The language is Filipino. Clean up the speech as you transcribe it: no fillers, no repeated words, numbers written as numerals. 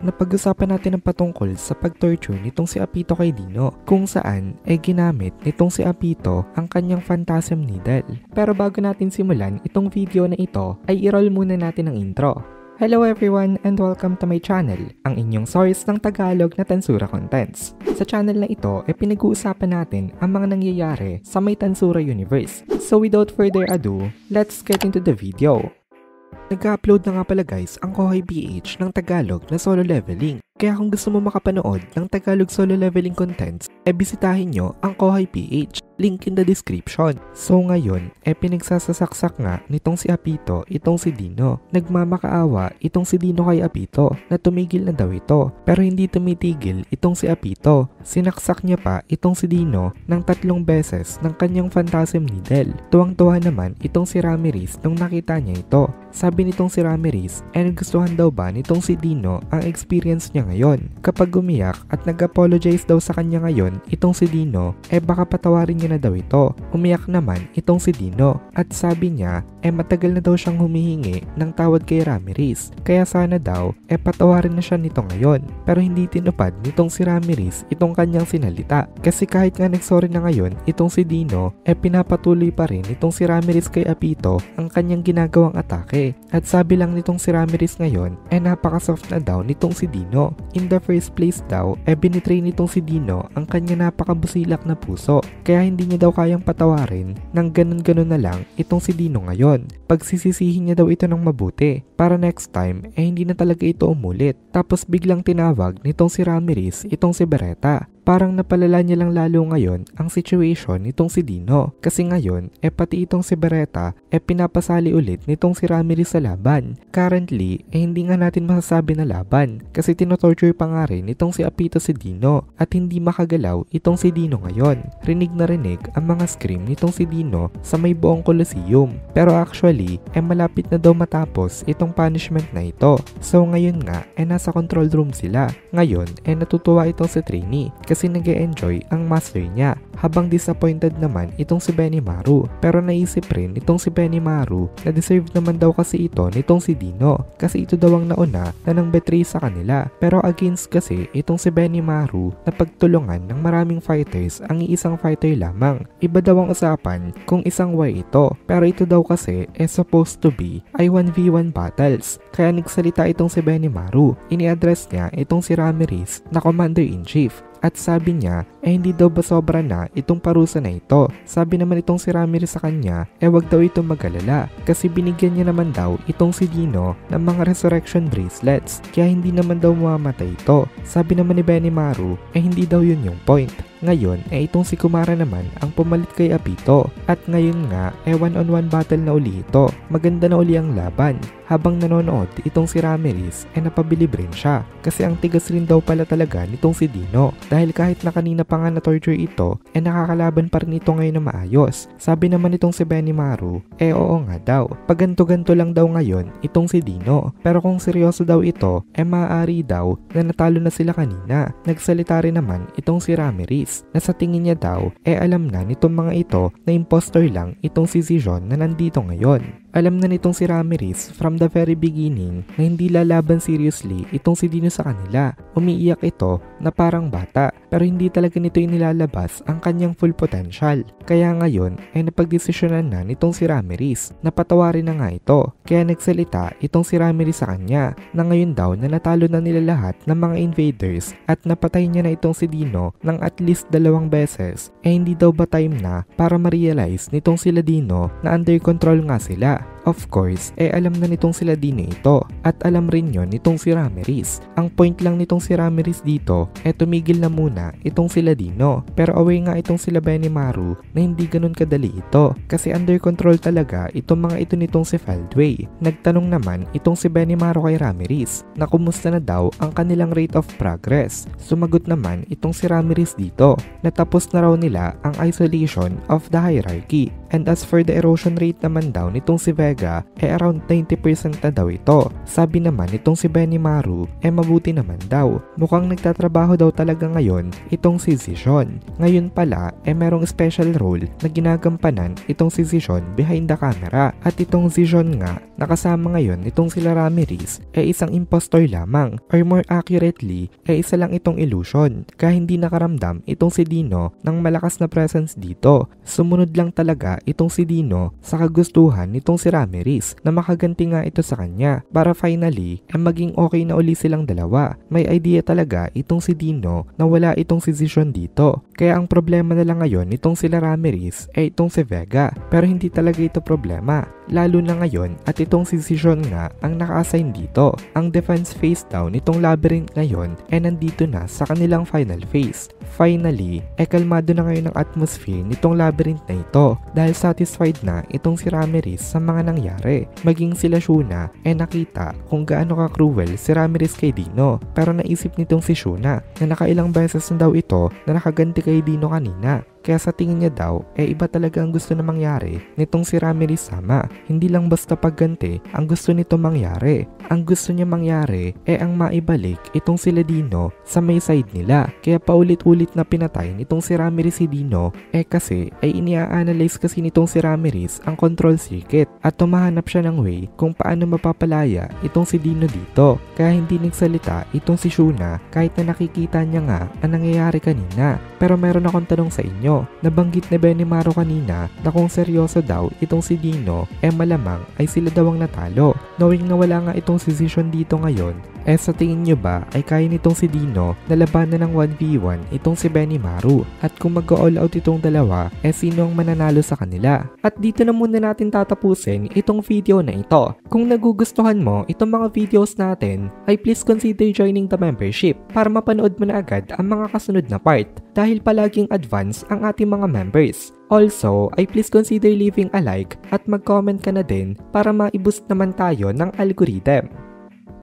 napag-usapan natin ang patungkol sa pag-torture nitong si Apito kay Dino, kung saan ginamit nitong si Apito ang kanyang phantasm needle. Pero bago natin simulan itong video na ito, ay i-roll muna natin ang intro. Hello everyone and welcome to my channel, ang inyong source ng Tagalog na Tansura Contents. Sa channel na ito pinag-uusapan natin ang mga nangyayari sa may Tansura universe. So without further ado, let's get into the video. Nag-upload na nga pala guys ang Kohay PH ng Tagalog na solo leveling. Kaya kung gusto mo makapanood ng Tagalog solo leveling contents, bisitahin nyo ang Kohay PH. Link in the description. So ngayon, pinagsasasaksak nga nitong si Apito itong si Dino. Nagmamakaawa itong si Dino kay Apito na tumigil na daw ito. Pero hindi tumitigil itong si Apito. Sinaksak niya pa itong si Dino ng 3 beses ng kanyang phantasm needle. Tuwang-tuwa naman itong si Ramirez nung nakita niya ito. Sabi nitong si Ramirez, nagustuhan daw ba nitong si Dino ang experience niya ngayon? Kapag umiyak at nag-apologize daw sa kanya ngayon itong si Dino, baka patawarin niya na daw ito. Umiyak naman itong si Dino at sabi niya, matagal na daw siyang humihingi ng tawad kay Ramirez. Kaya sana daw, patawarin na siya nito ngayon. Pero hindi tinupad nitong si Ramirez itong kanyang sinalita. Kasi kahit nga nagsorry na ngayon itong si Dino, pinapatuloy pa rin itong si Ramirez kay Apito ang kanyang ginagawang atake. At sabi lang nitong si Ramirez ngayon, napaka-soft na daw nitong si Dino. In the first place daw, binitray nitong si Dino ang kanya napakabusilak na puso. Kaya hindi niya daw kayang patawarin ng ganun-ganun na lang itong si Dino ngayon. Pagsisisihin niya daw ito ng mabuti para next time hindi na talaga ito umulit. Tapos biglang tinawag nitong si Ramirez itong si Beretta. Parang napalala niya lang lalo ngayon ang situation nitong si Dino. Kasi ngayon, pati itong si Beretta, pinapasali ulit nitong si Ramirez sa laban. Currently, hindi nga natin masasabi na laban. Kasi tinotorture pa nga rin itong si Apito si Dino. At hindi makagalaw itong si Dino ngayon. Rinig na rinig ang mga scream nitong si Dino sa may buong Coliseum. Pero actually, malapit na daw matapos itong punishment na ito. So ngayon nga, nasa control room sila. Ngayon, natutuwa itong si Trini. Kasi nag-e-enjoy ang master niya, habang disappointed naman itong si Benimaru. Pero naisip rin itong si Benimaru na deserve naman daw kasi ito nitong si Dino, kasi ito daw ang nauna na nang betray sa kanila. Pero against kasi itong si Benimaru na pagtulungan ng maraming fighters ang iisang fighter lamang. Iba daw ang usapan kung isang way ito, pero ito daw kasi supposed to be ay 1v1 battles. Kaya nagsalita itong si Benimaru, ini-address niya itong si Ramirez na Commander-in-Chief. At sabi niya, hindi daw ba sobra na itong parusa na ito? Sabi naman itong si Ramirez sa kanya, wag daw itong mag-alala kasi binigyan niya naman daw itong si Dino ng mga resurrection bracelets, kaya hindi naman daw mamamatay ito. Sabi naman ni Benimaru, hindi daw yun yung point. Ngayon, itong si Kumara naman ang pumalit kay Apito. At ngayon nga, 1-on-1 battle na uli ito. Maganda na uli ang laban. Habang nanonood itong si Ramirez, napabilib rin siya. Kasi ang tigas rin daw pala talaga nitong si Dino. Dahil kahit na kanina pa nga na-torture ito, nakakalaban pa rin ito ngayon na maayos. Sabi naman itong si Benimaru, oo nga daw. Paganto-ganto lang daw ngayon itong si Dino. Pero kung seryoso daw ito, maaari daw na natalo na sila kanina. Nagsalita rin naman itong si Ramirez na sa tingin niya daw, alam na nitong mga ito na impostor lang itong si Zijon na nandito ngayon. Alam na nitong si Ramirez from the very beginning na hindi lalaban seriously itong si Dino sa kanila. Umiiyak ito na parang bata, pero hindi talaga nito inilalabas ang kanyang full potential. Kaya ngayon napagdesisyonan na nitong si Ramirez na patawarin na nga ito. Kaya nagsalita itong si Ramirez sa kanya na ngayon daw na natalo na nila lahat ng mga invaders at napatay niya na itong si Dino ng at least 2 beses. Hindi daw ba time na para ma-realize nitong sila Dino na under control nga sila? Of course, alam na nitong sila Dino ito at alam rin yon nitong si Ramirez. Ang point lang nitong si Ramirez dito tumigil na muna itong sila Dino. Pero away nga itong sila Benimaru na hindi ganun kadali ito kasi under control talaga itong mga ito nitong si Feldway. Nagtanong naman itong si Benimaru kay Ramirez na kumusta na daw ang kanilang rate of progress. Sumagot naman itong si Ramirez dito na tapos na raw nila ang isolation of the hierarchy. And as for the erosion rate naman daw nitong si Vega, around 90% na daw ito. Sabi naman itong si Benimaru, mabuti naman daw. Mukhang nagtatrabaho daw talaga ngayon itong si Zishon. Ngayon pala, merong special role na ginagampanan itong si Zishon behind the camera. At itong Zishon nga, nakasama ngayon itong sila Ramirez, isang impostor lamang. Or more accurately, isa lang itong illusion. Kaya hindi nakaramdam itong si Dino ng malakas na presence dito. Sumunod lang talaga itong si Dino sa kagustuhan nitong si Ramirez na makaganti nga ito sa kanya para finally maging okay na uli silang dalawa. May idea talaga itong si Dino na wala itong si Zishon dito. Kaya ang problema na lang ngayon nitong sila Ramirez itong si Vega. Pero hindi talaga ito problema. Lalo na ngayon at itong si Zishon nga ang naka-assign dito. Ang defense phase daw nitong labyrinth ngayon nandito na sa kanilang final phase. Finally, kalmado na ngayon ang atmosphere nitong labyrinth na ito dahil satisfied na itong si Ramirez sa mga nangyari. Maging sila Shuna nakita kung gaano ka-cruel si Ramirez kay Dino. Pero naisip nitong si Shuna na nakailang beses na daw ito na nakaganti kay Dino kanina. Kaya sa tingin niya daw, iba talaga ang gusto na mangyari nitong si Ramirez sama. Hindi lang basta pagganti ang gusto nito mangyari. Ang gusto niya mangyari ang maibalik itong sila Dino sa may side nila. Kaya paulit-ulit na pinatay nitong si Ramirez si Dino kasi inia-analyze kasi nitong si Ramirez ang control circuit at tumahanap siya ng way kung paano mapapalaya itong si Dino dito. Kaya hindi nagsalita itong si Shuna kahit na nakikita niya nga ang nangyayari kanina. Pero meron akong tanong sa inyo. Nabanggit ni Benimaru kanina na kung seryoso daw itong si Dino malamang ay sila daw ang natalo. Knowing na wala nga itong si Zishon dito ngayon, sa tingin nyo ba ay kaya nitong si Dino na labanan ng 1v1 itong si Benimaru? At kung mag-all out itong dalawa, sino ang mananalo sa kanila? At dito na muna natin tatapusin itong video na ito. Kung nagugustuhan mo itong mga videos natin, ay please consider joining the membership para mapanood mo na agad ang mga kasunod na part dahil palaging advance ang ating mga members. Also, ay please consider leaving a like at mag-comment ka na din para ma-boost naman tayo ng algorithm.